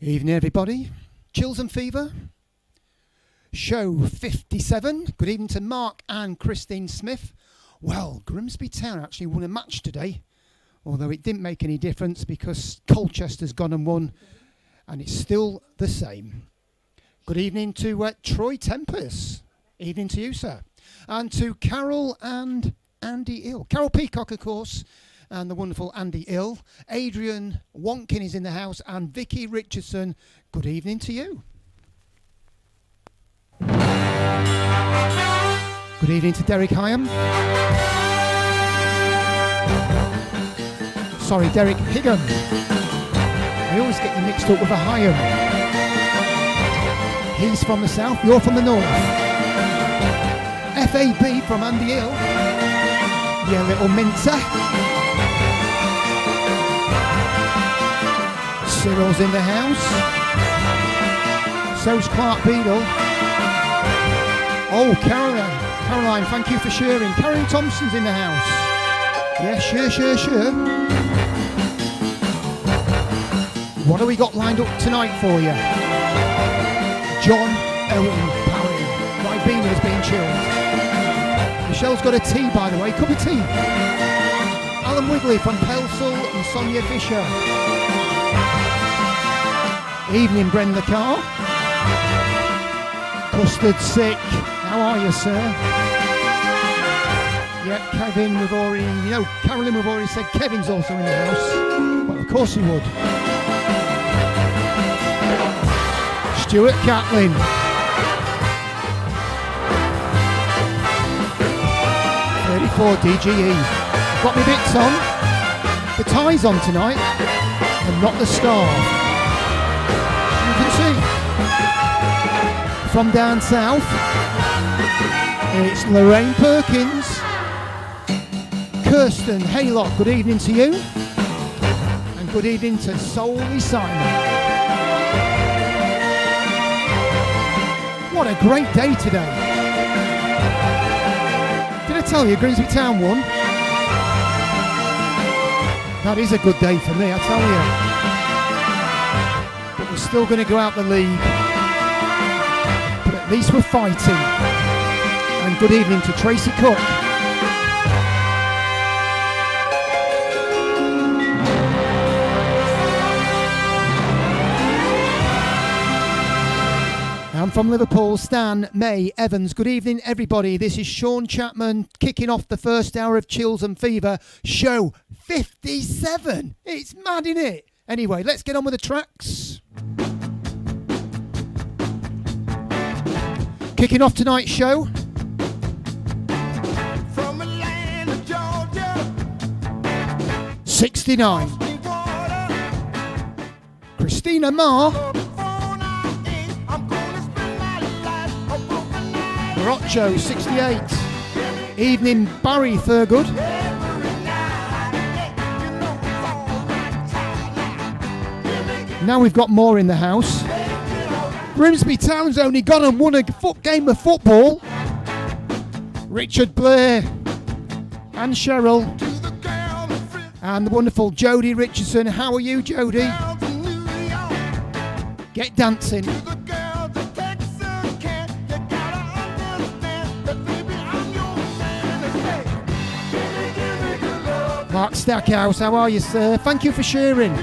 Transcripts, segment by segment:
Evening, everybody. Chills and Fever, show 57. Good evening to Mark and Christine Smith. Well, Grimsby Town actually won a match today, although it didn't make any difference because Colchester's gone and won, and it's still the same. Good evening to Troy Tempest. Evening to you, sir. And to Carol and Andy Ill. Carol Peacock, of course, and the wonderful Andy Ill. Adrian Wonkin is in the house, and Vicky Richardson. Good evening to you. Good evening to Derek Hyam. Sorry, Derek Higham. I always get you mixed up with a Hyam. He's from the south, you're from the north. FAB from Andy Ill. Yeah, little mincer. Cyril's in the house. So's Clark Beadle. Oh, Caroline, thank you for sharing. Karen Thompson's in the house. Yeah, sure. What have we got lined up tonight for you? John Owen Parry. Ribena being chilled. Michelle's got a tea, by the way. Cup of tea. Alan Wigley from Pelsall and Sonia Fisher. Evening, Brenda Carr. Custard sick. How are you, sir? Yeah, Kevin, Carolyn, we've already said Kevin's also in the house. Well, of course he would. Stuart Catlin. .34 DGE. Got my bits on. The tie's on tonight, and not the scarf. You can see. From down south, it's Lorraine Perkins. Kirsten Haylock, good evening to you. And good evening to Solly Simon. What a great day today. Did I tell you Grimsby Town won? That is a good day for me, I tell you. But we're still going to go out the league. But at least we're fighting. And good evening to Tracy Cook. And from Liverpool, Stan May Evans. Good evening, everybody. This is Sean Chapman kicking off the first hour of Chills and Fever, show 57. It's mad, isn't it? Anyway, let's get on with the tracks. Kicking off tonight's show. From the land of Georgia, 69. Christina Marr. Rocho, 68. Evening, Barry Thurgood. Now we've got more in the house. Grimsby Town's only gone and won a game of football. Richard Blair and Cheryl and the wonderful Jodie Richardson. How are you, Jodie? Get dancing. Mark Stackhouse, how are you, sir? Thank you for sharing.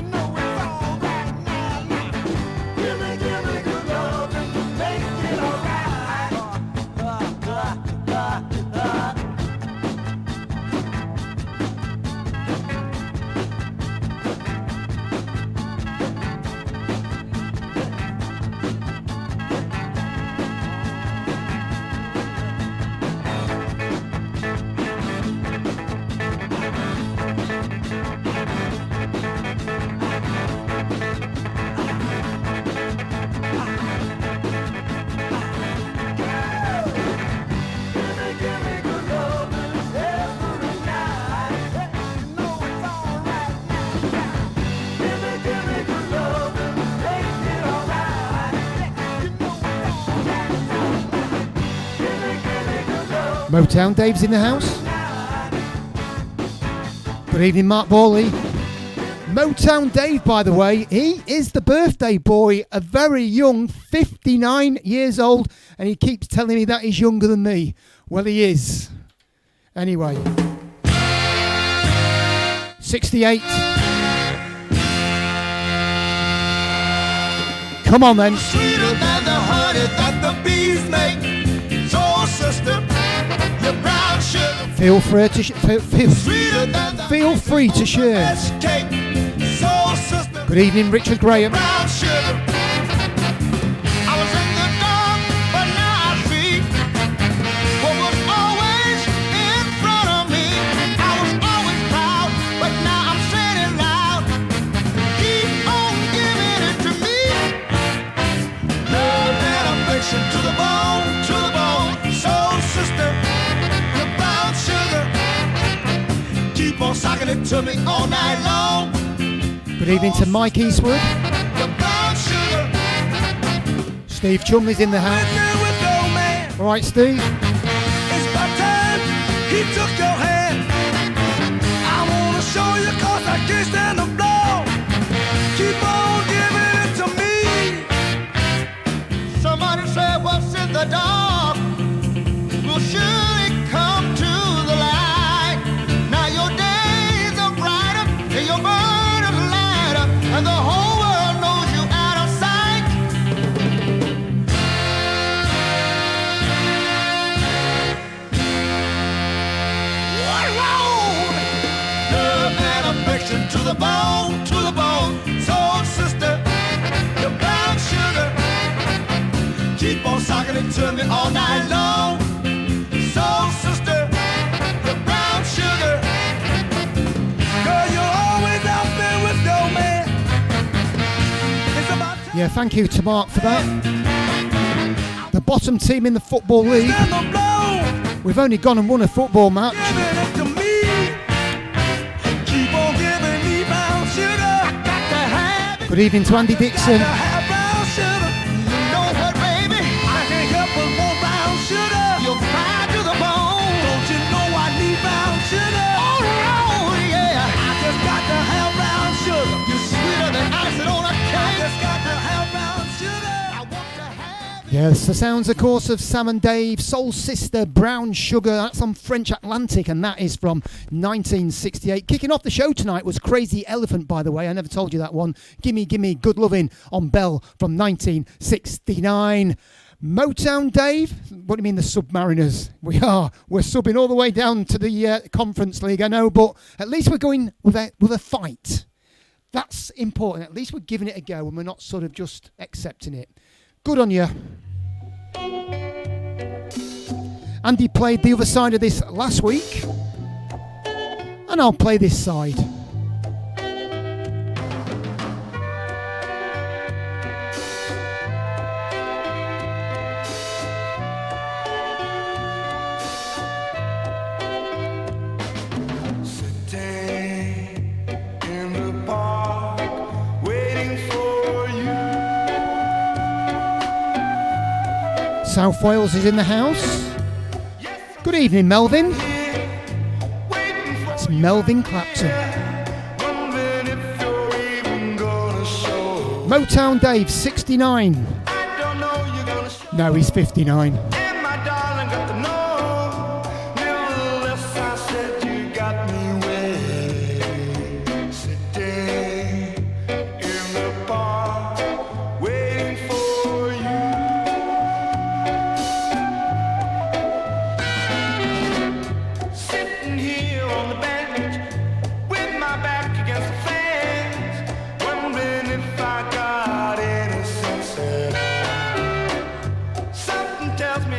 Motown Dave's in the house. Good evening, Mark Bawley. Motown Dave, by the way, he is the birthday boy, a very young 59 years old, and he keeps telling me that he's younger than me. Well, he is. Anyway. 68. Come on then. Sweeter than the honey that the bees make. So, sister, your brown sugar. Feel free to feel free to share. Cake. So, sister, good evening, Richard Graham. Brown sugar. I was in the dark, but now I see what was always in front of me. I was always proud, but now I'm saying it loud. Keep on giving it to me. Love and affection to the bone, to the bone. Soul sister, the brown sugar. Keep on socking it to me all night long. Good evening to Mike Eastwood. The brown sugar. Steve Chumley's in the house. All right, Steve. It's about time he took your hand. I wanna show you 'cause I can't stand the blow. Keep on giving it to me. Somebody said what's in the dark will surely come to the light. Now your days are brighter and your burden is lighter, and the whole world knows you out of sight. What road? Love and affection to the bone, to the bone. Soul sister, your brown sugar. Keep on socking it to me all night long. Soul sister, your brown sugar. Girl, you're always out there with no man. It's about time. Yeah, thank you to Mark for that. The bottom team in the Football League. Stand the blow. We've only gone and won a football match. Giving it to me. Keep on giving me brown sugar. I got to have it. Good evening to Andy Dixon. Got to have brown sugar. You know what, baby? I can't help but want brown sugar. You're fried to the bone. Don't you know I need brown sugar? Oh, yeah. I just got to have brown sugar. You're sweeter than icing on a cake. I just got to have brown sugar. I want to have. Yes, the sounds, of course, of Sam and Dave, Soul Sister, Brown Sugar. That's on French Atlantic, and that is from 1968. Kicking off the show tonight was Crazy Elephant, by the way. I never told you that one. Gimme, Gimme, Good Lovin' on Bell from 1969. Motown Dave, what do you mean the Submariners? We're subbing all the way down to the Conference League, I know, but at least we're going with a fight. That's important. At least we're giving it a go and we're not sort of just accepting it. Good on you. Andy played the other side of this last week, and I'll play this side. South Wales is in the house. Good evening, Melvin. That's Melvin Clapton. Motown Dave, 69. No, he's 59. Tells me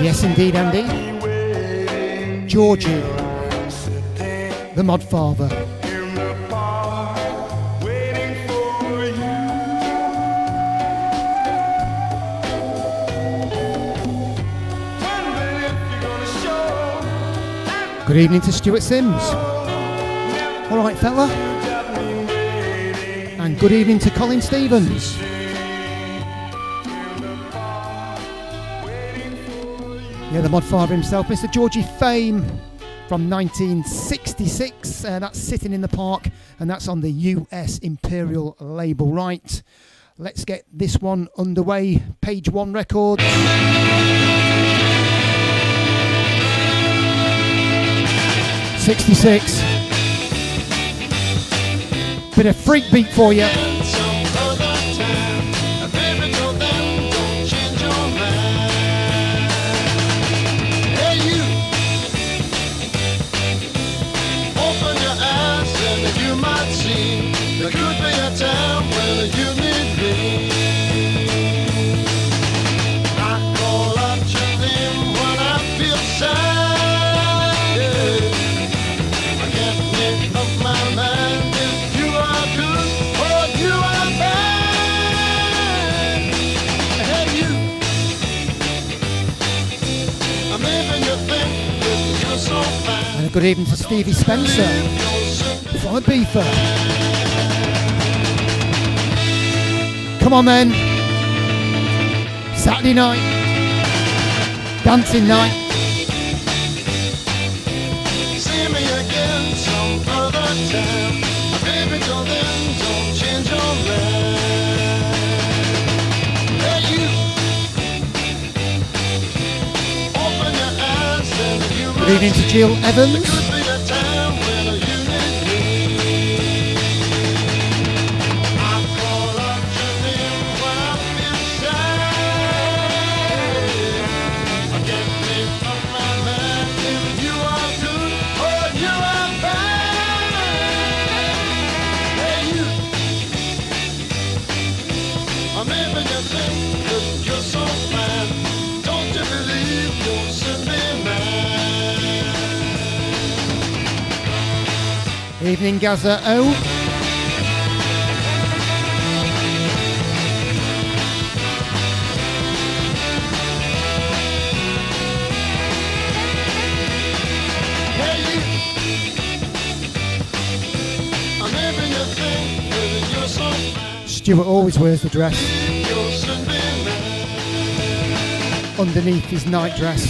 Yes, indeed, Andy. Georgie, the Mod Father. Good evening to Stuart Sims. All right, fella. And good evening to Colin Stevens. Yeah, the Mod Father himself, Mr. Georgie Fame from 1966. That's Sitting in the Park, and that's on the US Imperial label. Right, let's get this one underway. Page One Records. 66. Bit of freak beat for you. There could be a time when you need me. I call out your name when I feel sad. I can't make up my mind if you are good or you are bad. Hey you, I'm even you think that you're so fine. And a good evening to Stevie Spencer from a beefer. Come on then. Saturday night. Dancing night. See me again some other time. Baby, till then, don't change your mind. Hey you, open your eyes and you Good evening to Jill Evans. could be a time when you need me. I call out your name when I feel sad. I can't make up my mind if you are good or you are bad. Hey you, I'm even you think that you're so fine. Don't you believe you'll soon be mine? Evening Gaza O. Hey you, I'm even you think that you're so fine. Stuart always wears the dress You'll soon be mine. underneath his night dress.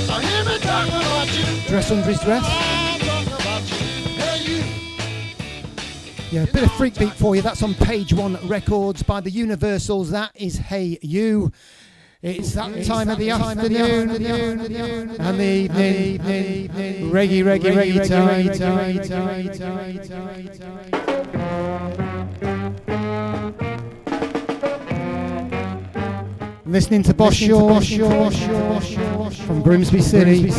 I hear me talking about you. Dress under his dress. I'm talking about you. Hey you, Yeah, a bit of freak beat for you. That's on Page One Records by the Universals. That is Hey You. It's that time of the afternoon and the evening. Reggae time. Listening to Boss Shaw from Grimsby City.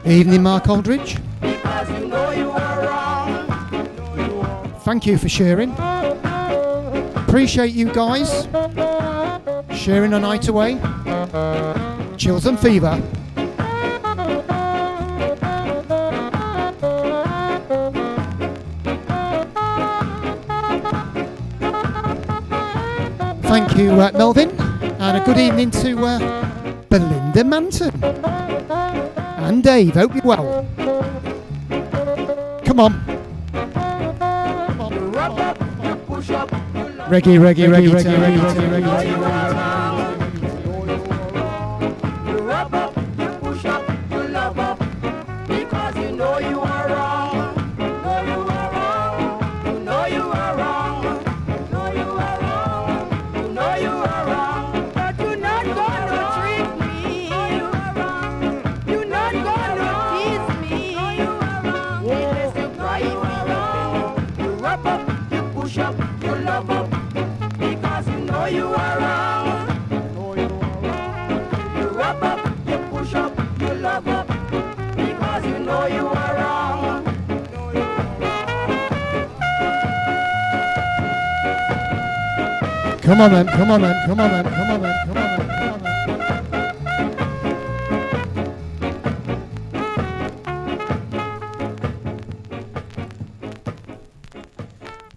Evening, Mark Aldridge. Thank you for sharing. Appreciate you guys sharing a night away. Chills and fever. Thank you, Melvin, and a good evening to Belinda Manton. and Dave. Hope you're well. Come on. Reggae, reggae, reggae, reggae, reggae, reggae, reggae. Come on then, come on then, come on then, come on then, come on then, come on then.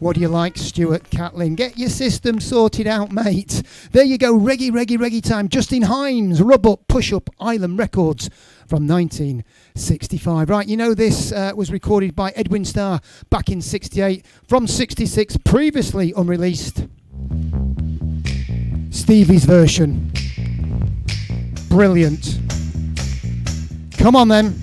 What do you like, Stuart Catlin? Get your system sorted out, mate. There you go, reggae, reggae, reggae time. Justin Hines, Rub Up, Push Up, Island Records from 1965. Right, you know this was recorded by Edwin Starr back in 68. From 66, previously unreleased. Stevie's version. Brilliant. Come on then.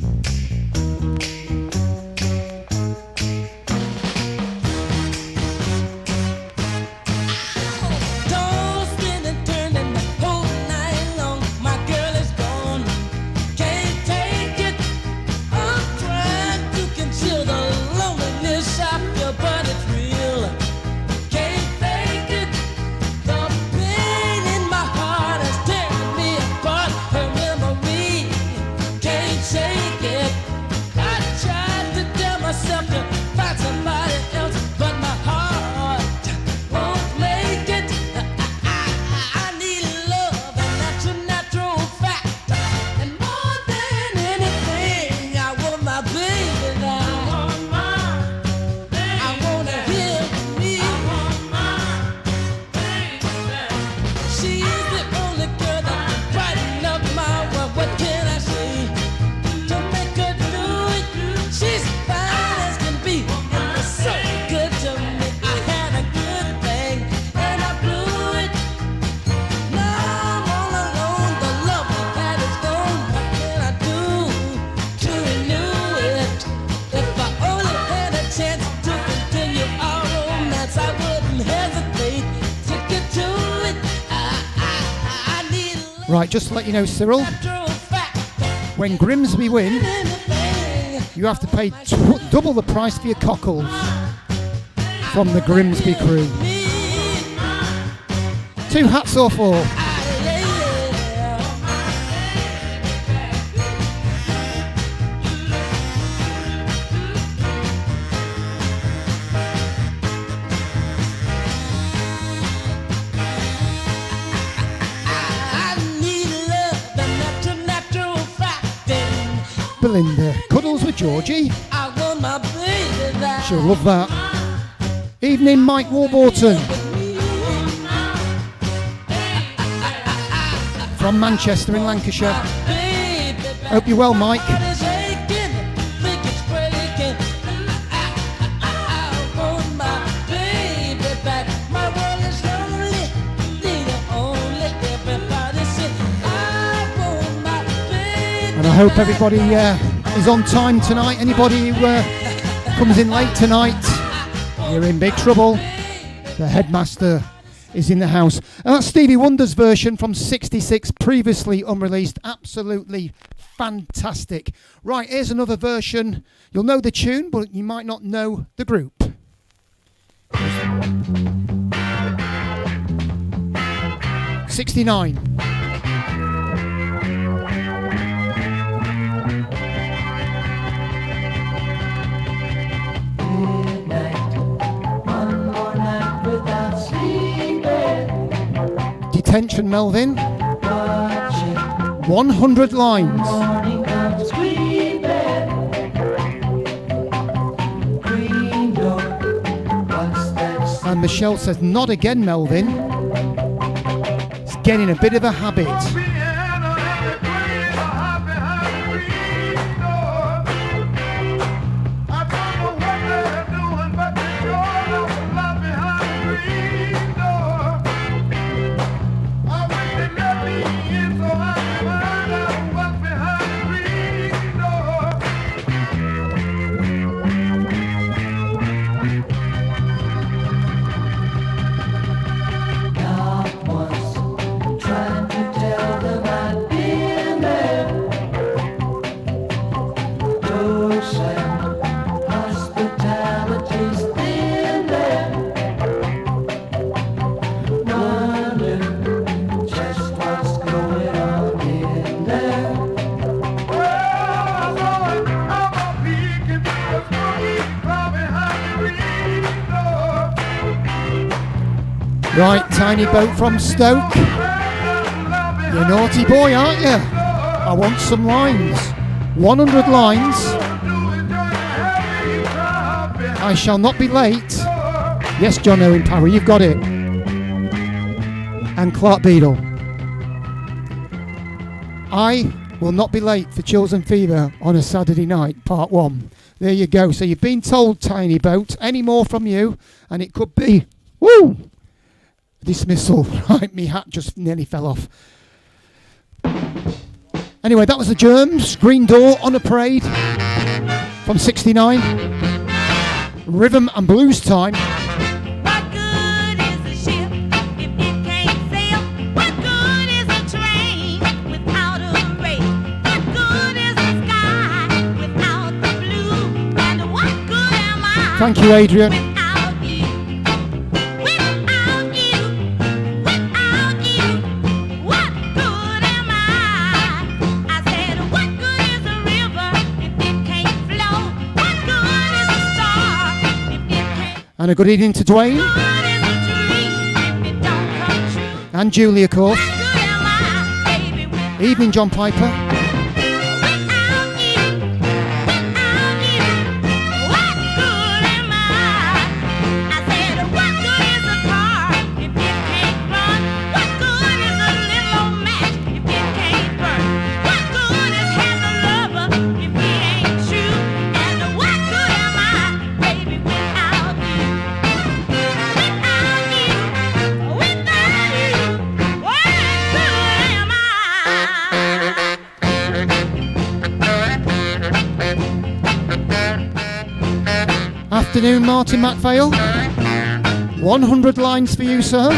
Right, just to let you know, Cyril, when Grimsby win, you have to pay double the price for your cockles from the Grimsby crew. 2 hats or 4? Belinda, cuddles with Georgie. She'll love that. Evening, Mike Warburton. From Manchester in Lancashire. Hope you're well, Mike. And I hope everybody is on time tonight. Anybody who comes in late tonight, you're in big trouble. The headmaster is in the house. And that's Stevie Wonder's version from 66, previously unreleased. Absolutely fantastic. Right, here's another version. You'll know the tune, but you might not know the group. '69. Detention, Melvin. 100 lines. And Michelle says, not again, Melvin. It's getting a bit of a habit. Right, Tiny Boat from Stoke. You're a naughty boy, aren't you? I want some lines. 100 lines. I shall not be late. Yes, John Owen Parry, you've got it. And Clark Beadle. I will not be late for Chills and Fever on a Saturday night, part 1. There you go. So you've been told, Tiny Boat. Any more from you? And it could be, woo, dismissal. Right, me hat just nearly fell off. Anyway, that was the Germs. Green Door on a Parade from 69. Rhythm and Blues Time. What good is a ship if it can't sail? What good is a train without a rail? What good is the sky without the blue? And what good am I? Thank you, Adrian. Without you, without you, without you, what good am I? I said, what good is a river if it can't flow? What good is a star if it can't? And a good evening to Dwayne. Good is a dream if it don't come true? And Julie, of course. What good am I, baby, without Evening, John Piper. you, without you, what good am I? I said, what good is a car if it can't run? What good is a little old match if it can't burn? What good is having a lover if he ain't true? And what good am I, baby, without you? Without you, without you, what good am I? Afternoon, Martin MacPhail. 100 lines for you, sir.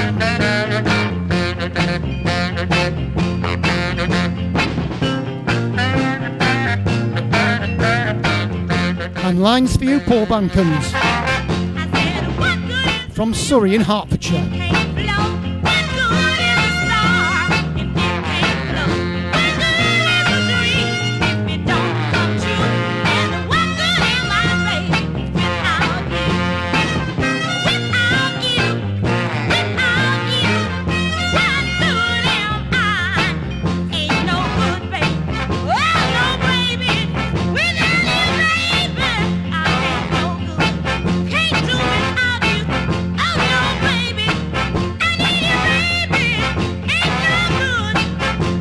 And lines for you, Paul Bankins. I said, what good is From Surrey in Hertfordshire. can't blow? What good is a star if it can't blow? What good is a dream if it don't come true? And what good am I, baby, without you? Without you, without you, what good am I? Ain't no good, baby. Oh, no, baby. Without you, baby, I ain't no good. Can't do without you. Oh, no, baby. I need you, baby. Ain't no good.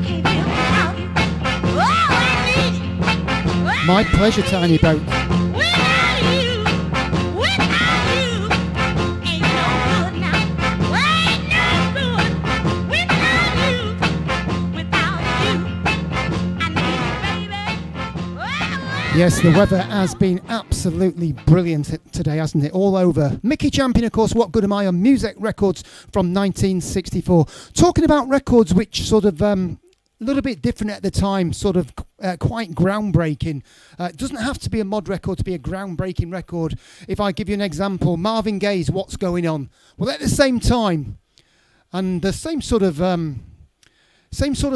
Can't live without you. Oh, I need you. My pleasure, Tiny Boat. Without you, without you, ain't no good now. Ain't no good. Without you, without you, I need you, baby. Yes, the weather has been absolutely brilliant today, hasn't it? All over. Mickey Champion, of course, What Good Am I on Music Records from 1964. Talking about records which sort of a little bit different at the time, sort of quite groundbreaking. It doesn't have to be a mod record to be a groundbreaking record. If I give you an example, Marvin Gaye's What's Going On. Well, at the same time, and the same sort of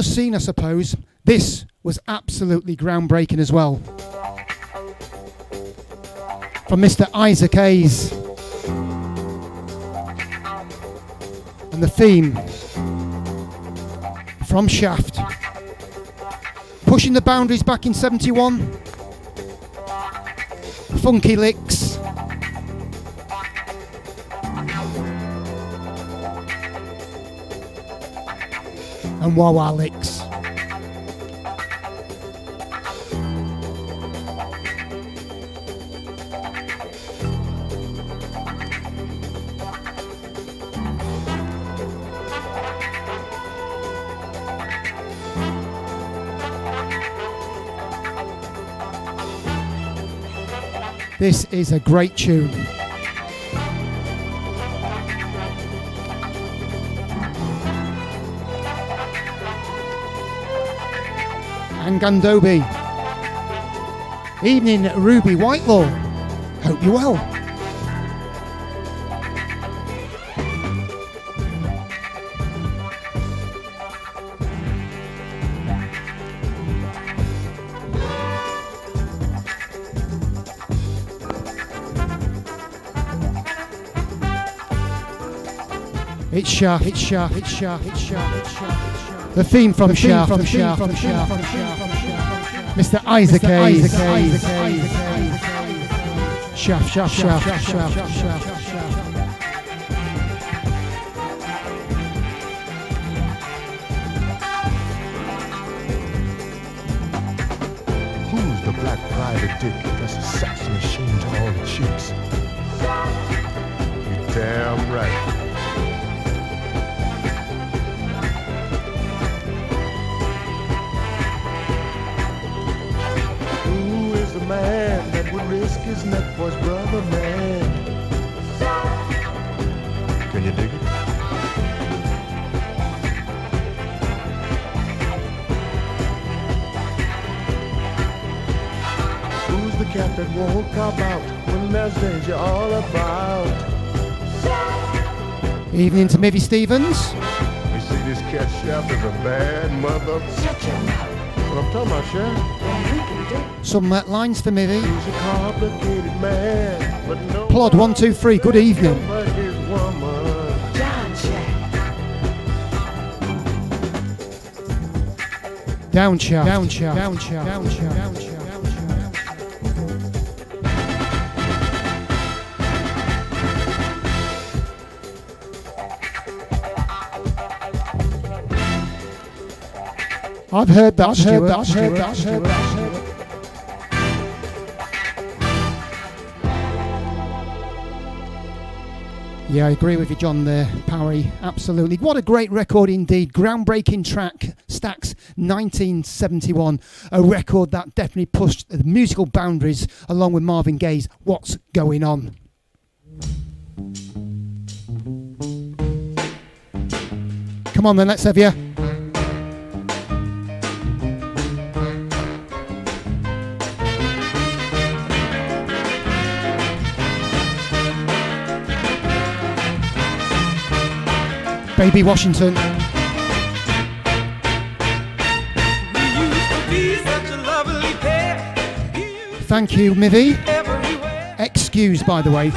scene, I suppose, this was absolutely groundbreaking as well. From Mr. Isaac Hayes. And the theme from Shaft. Pushing the boundaries back in 71. Funky licks. And wah-wah licks. This is a great tune. And Gandobi. Evening, Ruby Whitelaw. Hope you're well. It's Shaft. It's Shaft. It's Shaft. It's Shaft. It's Shaft. The theme from Shaft. From Shaft. From Shaft. Mr. Isaac Hayes. Shaft. Shaft. Shaft. Shaft. Shaft. Who's the black private dick that's a sex machine to all the chicks? You damn right. Who is the man that would risk his neck for his brother, man? Can you dig it? Who's the cat that won't cop out when there's danger all about? Evening to Mivy Stevens. You see, this cat Shaft is a bad mother. Shut your mouth. What I'm talking about, Shaft? Then we can do. Some lines for Mivy. He's a complicated man, but no Plod 1, 2, 3. Good evening. but his woman. John Shaft. Down Shaft. Down Shaft. Down Shaft. Down Shaft. Down Shaft. I've heard that, Stuart. I've heard that, Stuart. Yeah, I agree with you, John, there, Parry. Absolutely. What a great record indeed. Groundbreaking track, Stax 1971. A record that definitely pushed the musical boundaries along with Marvin Gaye's What's Going On. Come on then, let's have you. Baby Washington. Thank you, Mivy. Excuse, by the way.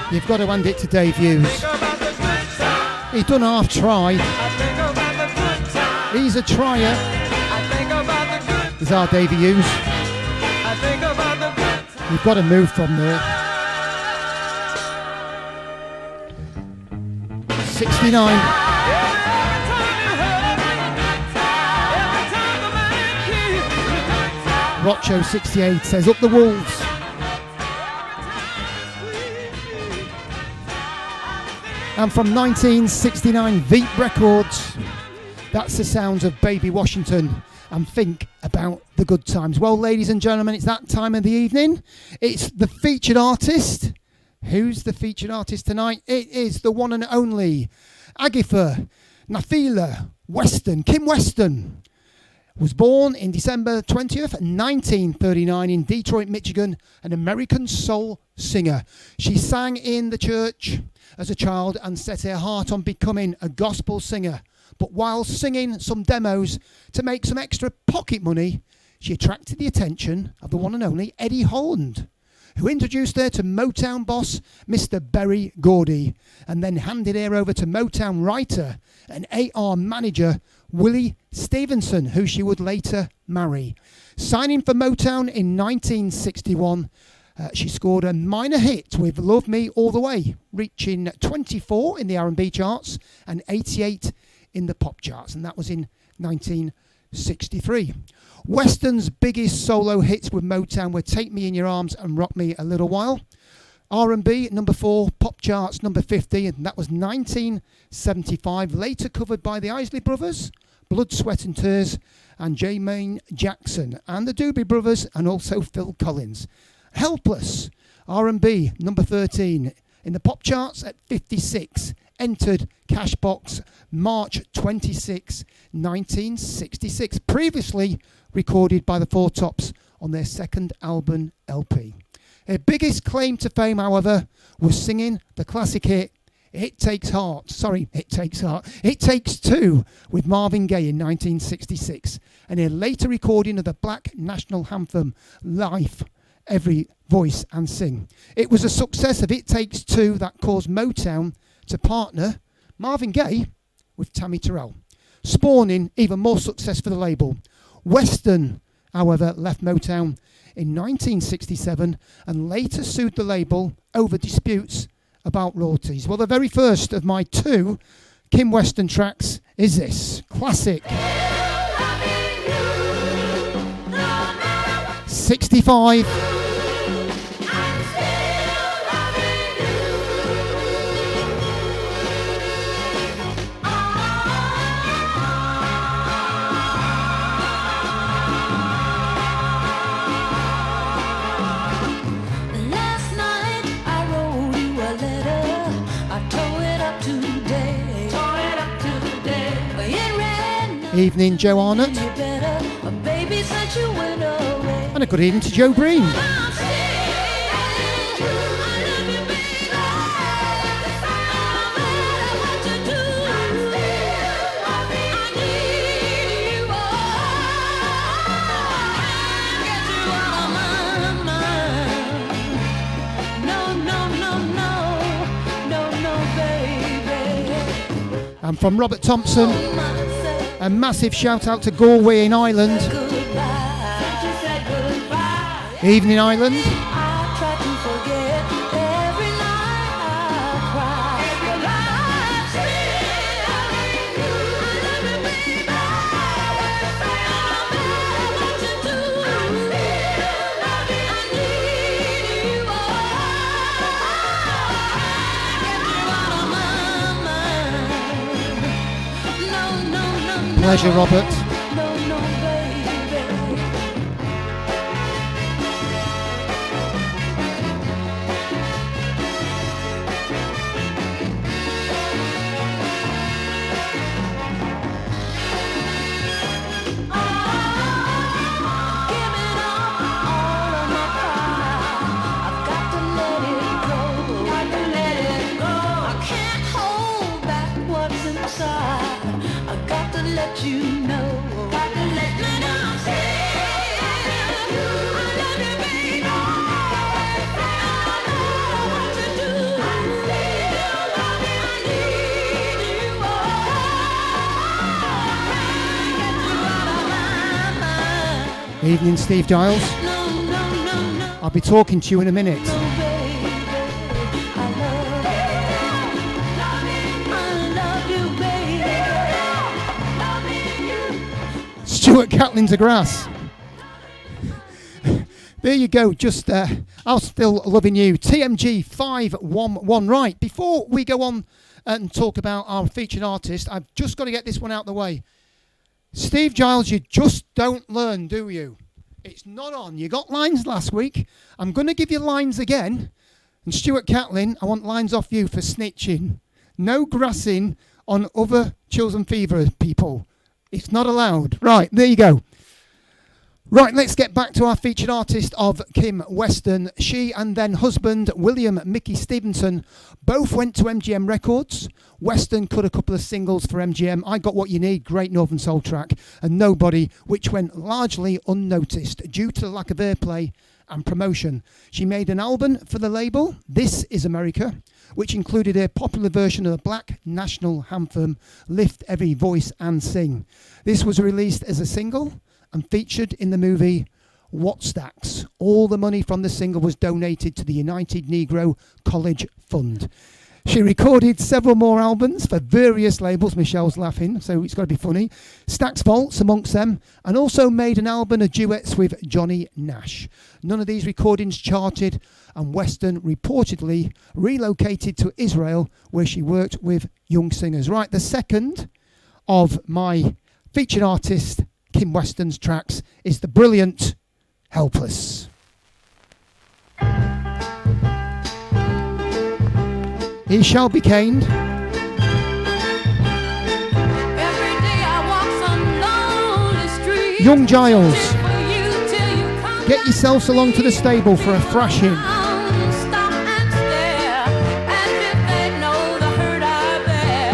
You've got to hand it to Dave Hughes. He done half try. He's a trier. Is our Davey Hughes. You've got to move from there. 69. Rocho 68 says up the Wolves. And from 1969 Veep Records, that's the sounds of Baby Washington and Think About the Good Times. Well, ladies and gentlemen, it's that time of the evening. It's the featured artist. Who's the featured artist tonight? It is the one and only Agatha Nathila Weston, Kim Weston. Was born in December 20th, 1939 in Detroit, Michigan, an American soul singer. She sang in the church as a child and set her heart on becoming a gospel singer. But while singing some demos to make some extra pocket money, she attracted the attention of the one and only Eddie Holland, who introduced her to Motown boss Mr. Berry Gordy, and then handed her over to Motown writer and AR manager Willie Stevenson, who she would later marry. Signing for Motown in 1961, she scored a minor hit with Love Me All the Way, reaching 24 in the R&B charts and 88 in the pop charts, and that was in 1963. Western's biggest solo hits with Motown were Take Me in Your Arms and Rock Me a Little While. R&B number 4, pop charts number 50, and that was 1975, later covered by the Isley Brothers, Blood, Sweat and Tears, and Jermaine Jackson, and the Doobie Brothers, and also Phil Collins. Helpless, R&B number 13, in the pop charts at 56, entered Cashbox March 26, 1966, previously recorded by the Four Tops on their second album LP. Her biggest claim to fame, however, was singing the classic hit It Takes Two with Marvin Gaye in 1966, and her later recording of the Black National Anthem, Life, Every Voice and Sing. It was a success of It Takes Two that caused Motown to partner Marvin Gaye with Tammy Terrell, spawning even more success for the label. Western, however, left Motown in 1967 and later sued the label over disputes about royalties. Well, the very first of my 2 Kim Weston tracks is this classic 65. Evening, Joe Arnott. And a good evening to Joe Green. And from Robert Thompson, a massive shout out to Galway in Ireland. Evening, Ireland. Pleasure, Robert. Evening, Steve Giles. I'll be talking to you in a minute. Stuart Catlin's a grass. There you go, just I'm Still Loving You, TMG 511. Right, before we go on and talk about our featured artist, I've just got to get this one out of the way. Steve Giles, you just don't learn, do you? It's not on. You got lines last week. I'm going to give you lines again. And Stuart Catlin, I want lines off you for snitching. No grassing on other Chills and Fever people. It's not allowed. Right, there you go. Right, let's get back to our featured artist of Kim Weston. She and then husband William Mickey Stevenson both went to MGM Records. Weston cut a couple of singles for MGM. I Got What You Need, great Northern Soul track, and Nobody, which went largely unnoticed due to the lack of airplay and promotion. She made an album for the label, This Is America, which included a popular version of the Black national anthem, Lift Every Voice and Sing. This was released as a single and featured in the movie What Stacks. All the money from the single was donated to the United Negro College Fund. She recorded several more albums for various labels. Michelle's laughing, so it's got to be funny. Stax Vaults amongst them, and also made an album of duets with Johnny Nash. None of these recordings charted, and Weston reportedly relocated to Israel, where she worked with young singers. Right, the second of my featured artist Kim Weston's tracks is the brilliant Helpless. He shall be caned. Every day I walk some lonely street. Young Giles, For you till you come get yourselves along to the stable for a thrashing. down, stop and stare, as if they know the hurt I bear.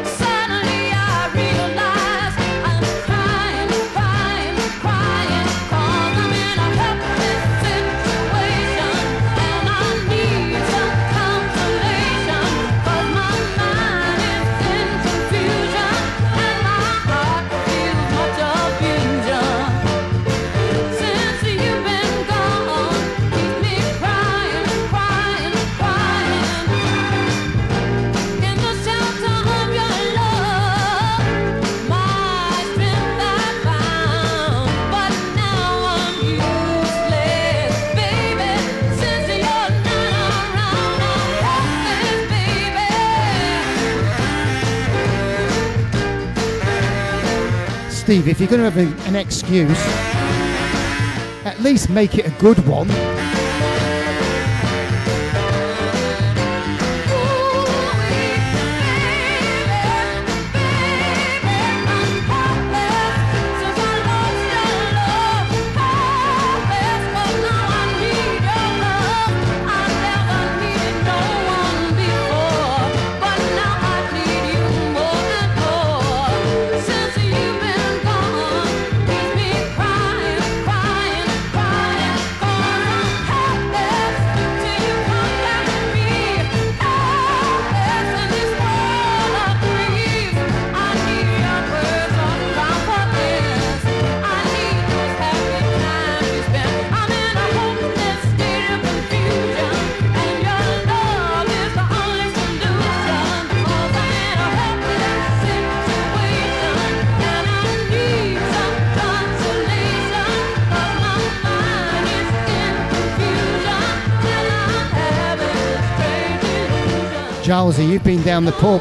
Suddenly I realize I'm crying, crying, crying, 'cause I'm in a helpless situation, and I need some consolation, 'cause my mind is in confusion, and my heart feels much confusion. Since you've been gone, keep me crying, crying, crying. In the shelter of your love, my strength I found, but now I'm useless, baby. Since you're not around, I'm helpless, baby. Steve, if you're going to have an excuse, at least make it a good one. Jalesy, you've been down the pub.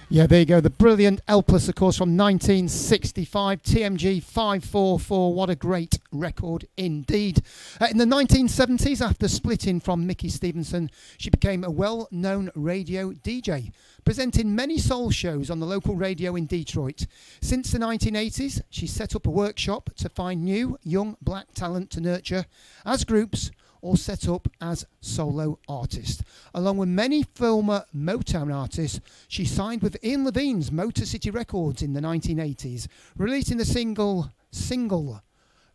Yeah, there you go. The brilliant Helpless, of course, from 1965. TMG 544. What a great record indeed. In the 1970s, after splitting from Mickey Stevenson, she became a well-known radio DJ, presenting many soul shows on the local radio in Detroit. Since the 1980s, she set up a workshop to find new, young black talent to nurture as groups or set up as solo artist. Along with many former Motown artists, she signed with Ian Levine's Motor City Records in the 1980s, releasing the single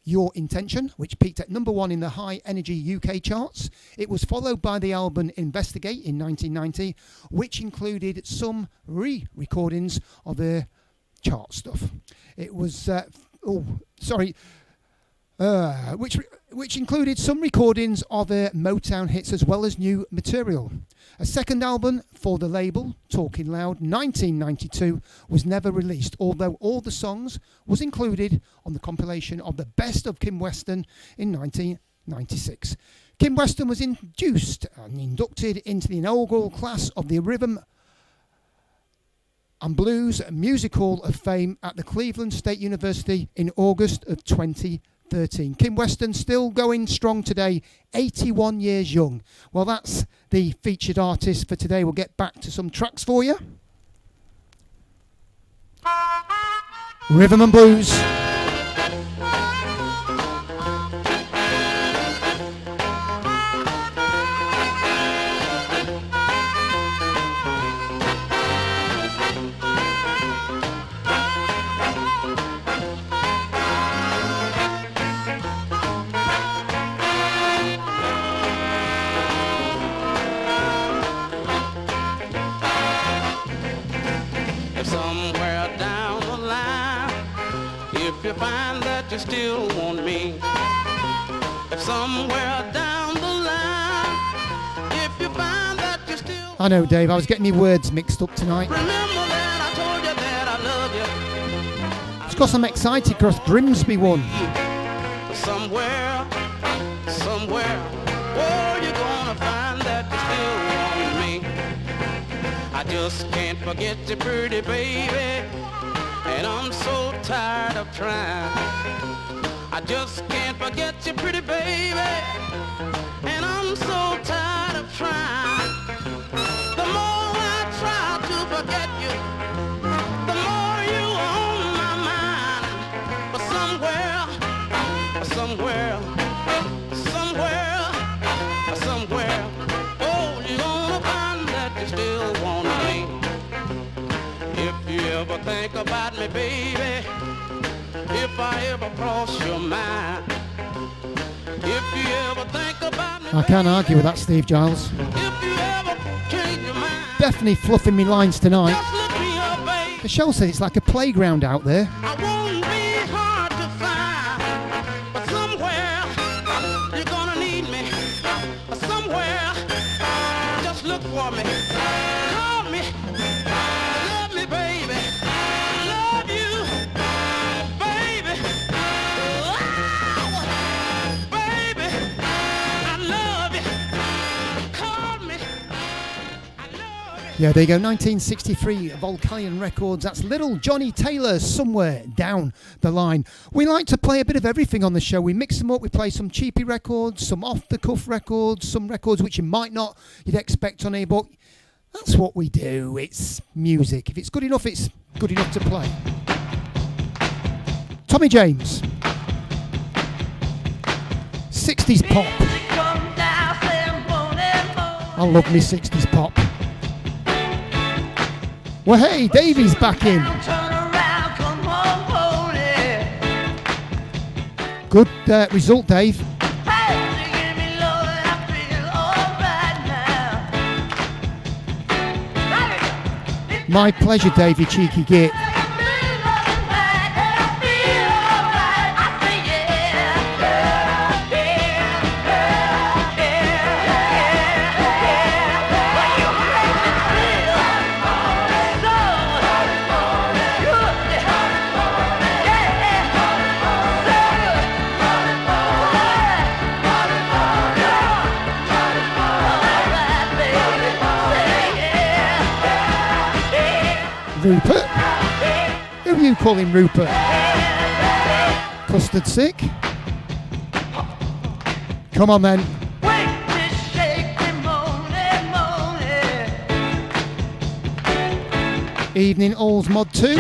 Your Intention, which peaked at number 1 in the high energy UK charts. It was followed by the album Investigate in 1990, which included some re-recordings of her chart stuff. It was, which included some recordings of their Motown hits as well as new material. A second album for the label, Talking Loud, 1992, was never released, although all the songs was included on the compilation of the Best of Kim Weston in 1996. Kim Weston was inducted and inducted into the inaugural class of the Rhythm and Blues Music Hall of Fame at the Cleveland State University in August of 2015. 13. Kim Weston still going strong today, 81 years young. Well, that's the featured artist for today. We'll get back to some tracks for you. Rhythm and Blues. Somewhere down the line, if you find that you still want me, if somewhere down the line, if you find that you still, I know, Dave, I was getting my words mixed up tonight. remember that I told you that I love you. It's because I'm excited because Grimsby won. Somewhere, oh, you're gonna find that you still want me. I just can't forget you, pretty baby, and I'm so tired of trying. I just can't forget you, pretty baby, and I'm so tired of trying. The more I try to forget you, the more you on my mind. But somewhere, oh, you're gonna find that you still want me. If you ever think about me, baby, if I ever cross your mind, if you ever think about me, I can't argue with that, Steve Giles. if you ever change your mind, Definitely fluffing me lines tonight. just look me up, babe. Michelle said it's like a playground out there. I won't be hard to find, but somewhere you're gonna need me. Somewhere, just look for me. Call me, love me, baby. Love you, baby. Wow, baby, I love you. Call me, I love you. Yeah, there you go, 1963 Volcanion Records. That's Little Johnny Taylor, Somewhere Down the Line. We like to play a bit of everything on the show. We mix them up. We play some cheapy records, some off-the-cuff records, some records which you'd expect on here, but that's what we do. It's music. If it's good enough, it's good enough to play. Tommy James. 60s pop. I love me 60s pop. Well, hey, Davey's back in. Good result, Dave. My pleasure, Dave, you cheeky git. Rupert? Who are you calling Rupert? Custard sick? Come on then. Evening Alls Mod 2.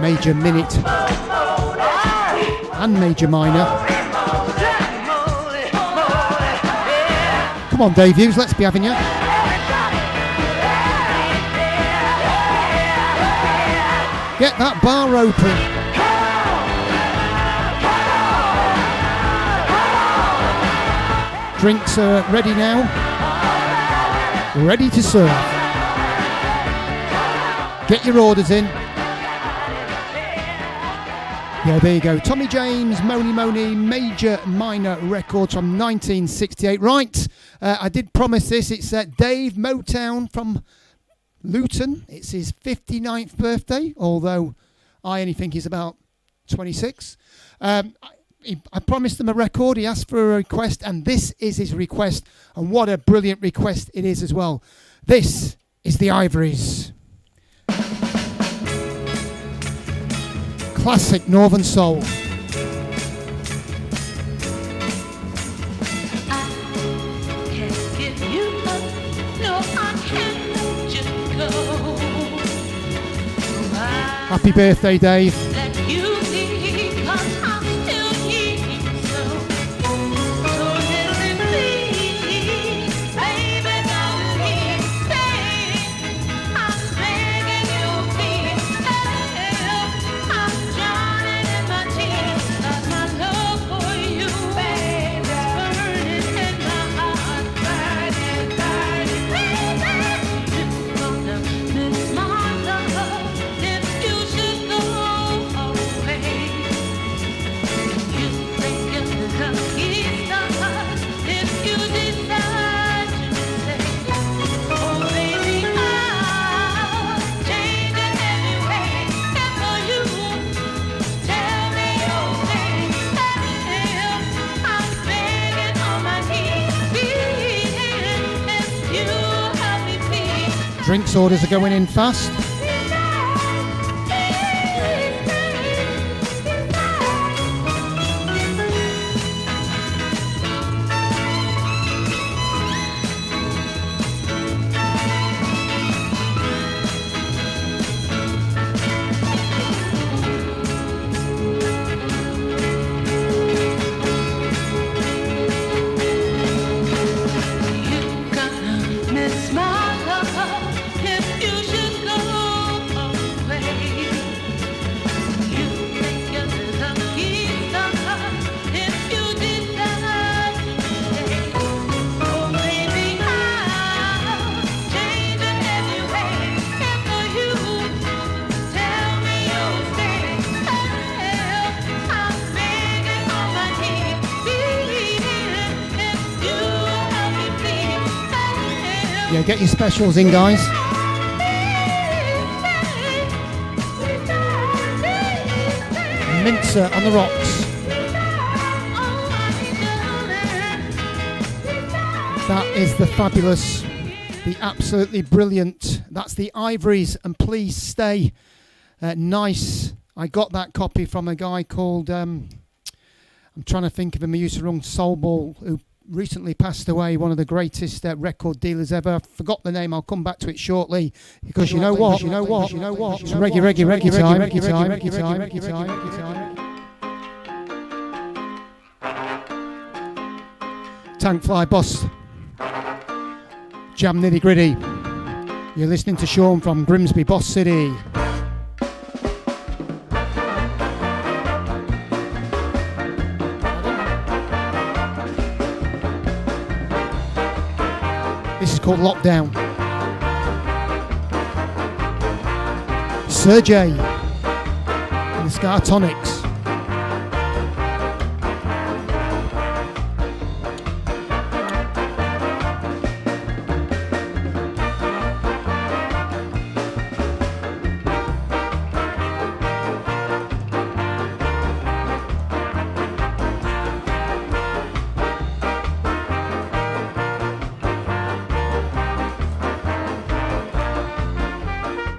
Major minute. and major minor. Come on, Dave Hughes, let's be having you. Get that bar open. Drinks are ready now. Ready to serve. Get your orders in. Yeah, there you go. Tommy James, Moni Moni, Major Minor Records from 1968. Right, I did promise this. It's Dave Motown from Luton. It's his 59th birthday, although I only think he's about 26. I promised him a record. He asked for a request, and this is his request. And what a brilliant request it is as well. This is the Ivories. Classic Northern Soul. Happy birthday, Dave. Drinks orders are going in fast. Yeah, get your specials in, guys. Mincer on the rocks. That is the fabulous, the absolutely brilliant. That's the Ivories, and Please Stay. Nice. I got that copy from a guy called, I'm trying to think of him, he used to run Soul Ball, who recently passed away, one of the greatest record dealers ever. I forgot the name, I'll come back to it shortly, because you know what, it's reggae time. Tank Fly Boss, Jam Nitty Gritty. You're listening to Sean from Grimsby, Boss City. This is called Lockdown. Sergey and the Scartonics.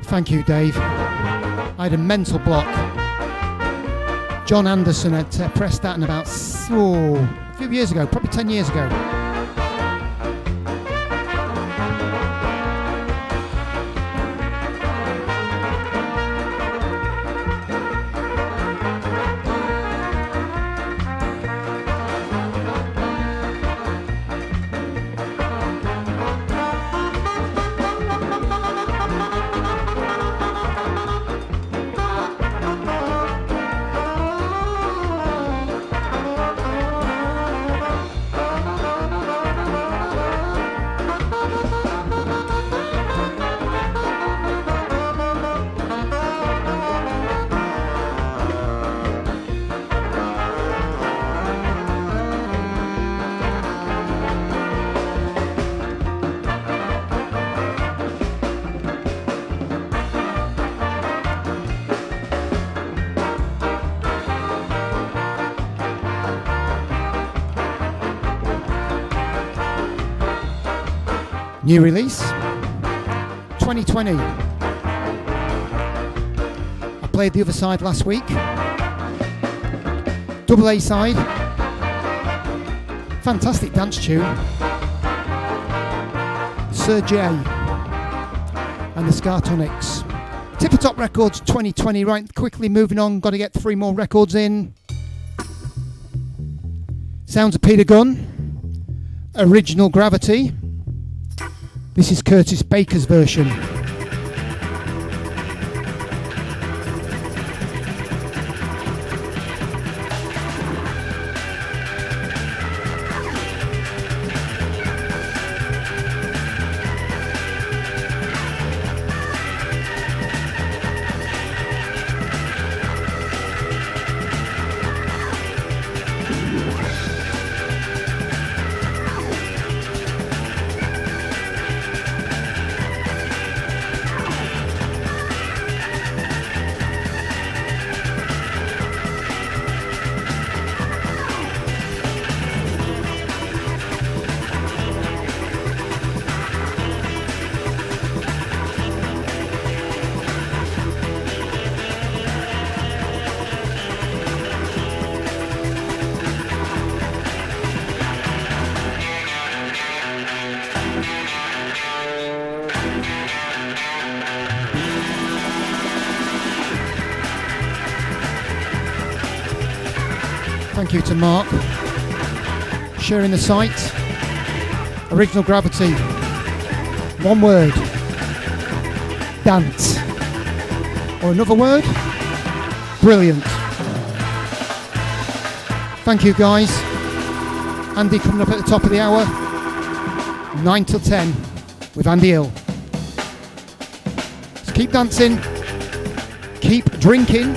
Thank you, Dave. I had a mental block. John Anderson had pressed that in about a few years ago, probably 10 years ago. New release 2020. I played the other side last week. Double A side. Fantastic dance tune. Sir J and the Scartonics. Tipper Top Records 2020. Right, quickly moving on. Got to get 3 more records in. Sounds of Peter Gunn. Original Gravity. This is Curtis Baker's version. Thank you to Mark. Sharing the site. Original Gravity. One word. Dance. Or another word. Brilliant. Thank you guys. Andy coming up at the top of the hour. 9 till 10 with Andy Hill. So keep dancing. Keep drinking.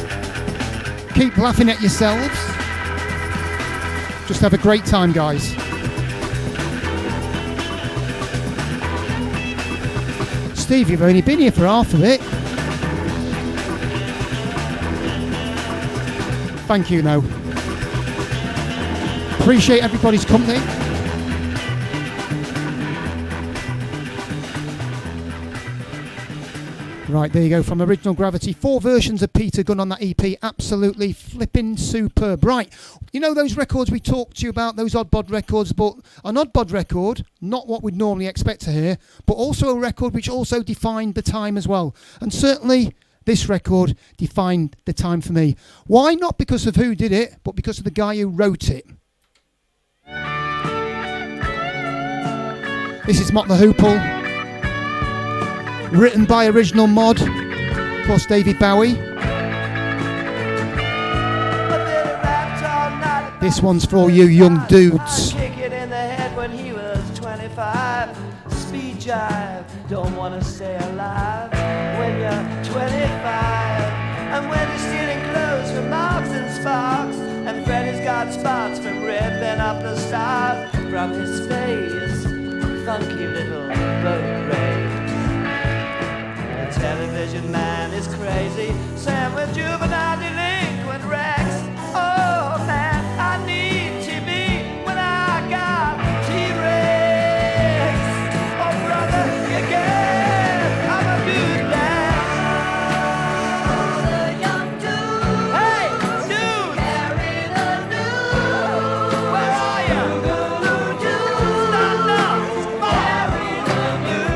Keep laughing at yourselves. Just have a great time, guys. Steve, you've only been here for half of it. Thank you, no. Appreciate everybody's company. Right, there you go, from Original Gravity. 4 versions of Peter Gunn on that EP. Absolutely flipping superb. Right, you know those records we talked to you about, those odd bod records, but an odd bod record, not what we'd normally expect to hear, but also a record which also defined the time as well. And certainly this record defined the time for me. Why? Not because of who did it, but because of the guy who wrote it. This is Mott the Hoople. Written by Original Mod, plus David Bowie. This one's for all you young dudes. Kick it in the head when he was 25. Speed jive, don't wanna stay alive when you're 25. And when you're stealing clothes from Marks and Sparks, and Freddy's got spots from ripping up the stars from his face. Funky little boat race. Television man is crazy, Sam with juvenile delinquent Rex. Oh man, I need TV when I got T-Rex. Oh brother, you get, I'm a dude now. Oh, the young dude. Hey, dude. Carry the news. Where are you? Stand up. Carry the news.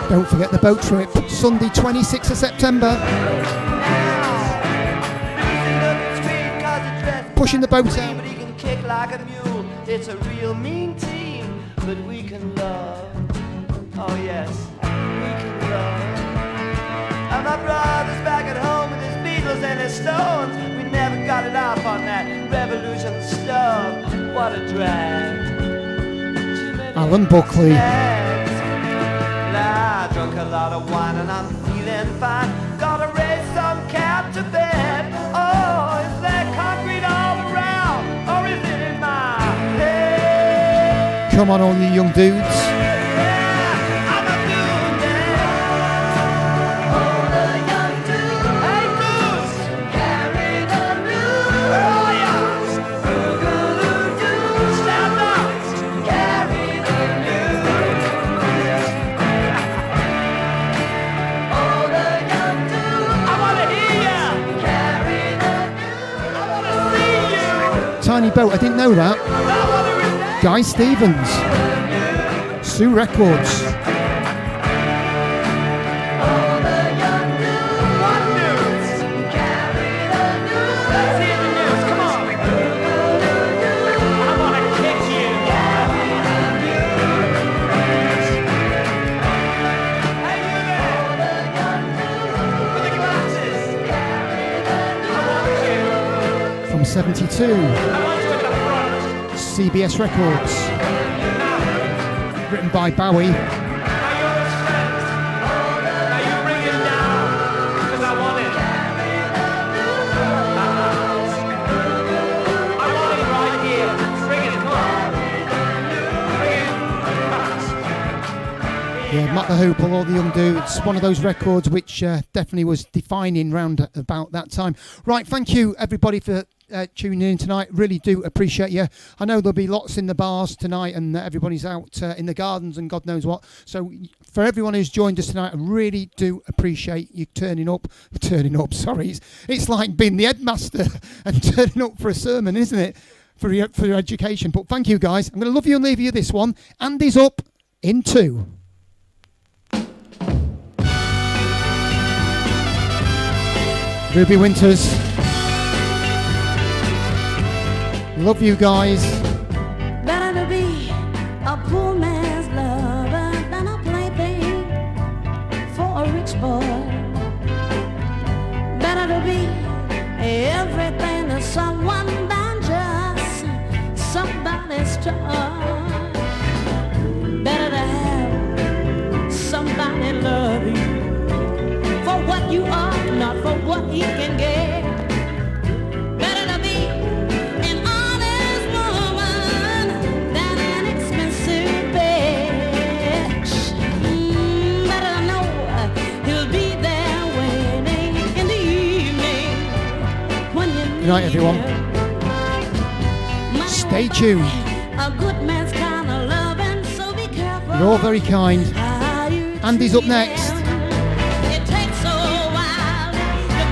Don't forget the boat trip, Sunday 26th of September. Pushing the boat out. But he can kick like a mule. It's a real mean team, but we can love. Oh yes, we can love. And my brother's back at home with his Beatles and his Stones. We never got it off on that revolution stuff. What a drag. Alan Buckley. I drunk a lot of wine and I'm feeling fine. Gotta raise some cab to bed. Oh, is there concrete all around, or is it in my head? Come on, all you young dudes. Yeah, I'm a dude now. Oh, the young Tiny Boat. I didn't know that. Guy Stevens. Sue Records. From 72. CBS Records. Written by Bowie. Yeah, Matt the Hoople, All the Young Dudes, one of those records which definitely was defining round about that time. Right, thank you everybody for tuning in tonight. Really do appreciate you. I know there'll be lots in the bars tonight and everybody's out in the gardens and God knows what. So for everyone who's joined us tonight, I really do appreciate you turning up, sorry. It's like being the headmaster and turning up for a sermon, isn't it? For your education. But thank you guys. I'm going to love you and leave you this one. Andy's up in 2. Ruby Winters. Love you guys. Better to be a poor man's lover than a plaything for a rich boy. Better to be everything to someone than just somebody's toy. Better to have somebody love you for what you are, not for what he can get. Better to be an honest woman than an expensive bitch. Better to know he'll be there waiting in the evening when you need Good night, everyone. him. Stay tuned. A good man's kind of loving, so be careful. You're all very kind. how you Andy's up treat next. him. It takes a while to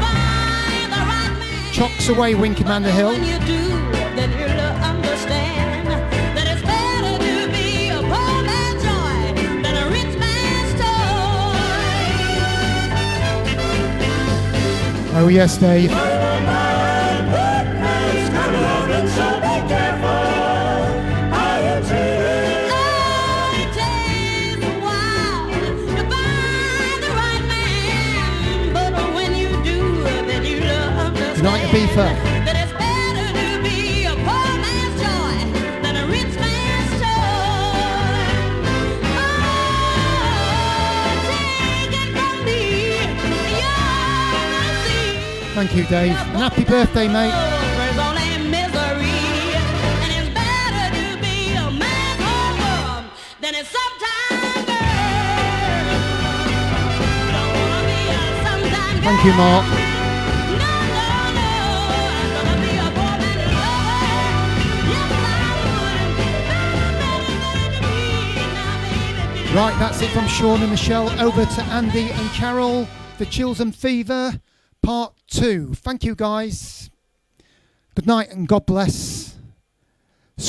find the right man. Chocks away, Winky Man the Hill. When you do, then you'll understand that it's better to be a poor man's joy than a rich man's toy. Oh yes, Dave. Oh, it takes a while to find the right man, but when you do, then you'll understand. Good night, Abifa. That it's better to be a poor man's joy than a rich man's toy. Oh, take it from me, you'll see. Thank you, Dave. And happy birthday, mate. There's only misery, and it's better to be a man's whole world than it's sometime girl. Don't wanna be a sometime girl. Thank you, Mark. No, I'm gonna be a poor man's lover. Yes, I would. Right, that's it from Sean and Michelle. Over to Andy and Carol. The Chills and Fever, Part 2. Thank you, guys. Good night and God bless.